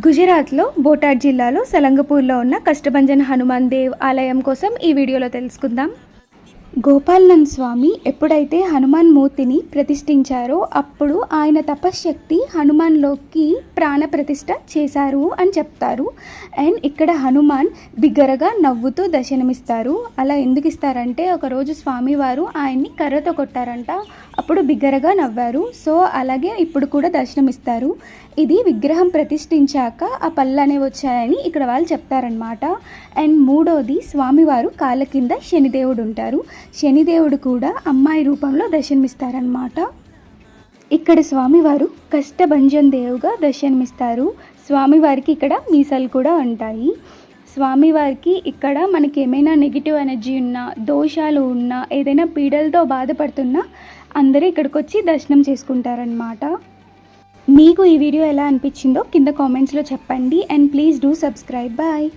గుజరాత్లో బోటాడ్ జిల్లాలో సలంగపూర్లో ఉన్న కష్టభంజన్ హనుమాన్ దేవ్ ఆలయం కోసం ఈ వీడియోలో తెలుసుకుందాం. గోపాలనంద్ స్వామి ఎప్పుడైతే హనుమాన్ మూర్తిని ప్రతిష్ఠించారో అప్పుడు ఆయన తపశ్శక్తి హనుమాన్లోకి ప్రాణ ప్రతిష్ఠ చేశారు అని చెప్తారు. అండ్ ఇక్కడ హనుమాన్ బిగ్గరగా నవ్వుతూ దర్శనమిస్తారు. అలా ఎందుకు ఇస్తారంటే ఒకరోజు స్వామివారు ఆయన్ని కర్రతో కొట్టారంట, అప్పుడు బిగ్గరగా నవ్వారు. సో అలాగే ఇప్పుడు కూడా దర్శనమిస్తారు. ఇది విగ్రహం ప్రతిష్ఠించాక ఆ పళ్ళు అనేవి వచ్చాయని ఇక్కడ వాళ్ళు చెప్తారనమాట. అండ్ మూడోది, స్వామివారు కాళ్ళ కింద శనిదేవుడు ఉంటారు. శనిదేవుడు కూడా అమ్మాయి రూపంలో దర్శనమిస్తారనమాట. ఇక్కడ స్వామివారు కష్టభంజన్ దేవుగా దర్శనమిస్తారు. స్వామివారికి ఇక్కడ మీసాలు కూడా ఉంటాయి. స్వామివారికి ఇక్కడ మనకి ఏమైనా నెగిటివ్ ఎనర్జీ ఉన్నా, దోషాలు ఉన్నా, ఏదైనా పీడలతో బాధపడుతున్నా అందరూ ఇక్కడికి వచ్చి దర్శనం చేసుకుంటారనమాట. మీకు ఈ వీడియో ఎలా అనిపించిందో కింద కామెంట్స్లో చెప్పండి. And please do subscribe. Bye.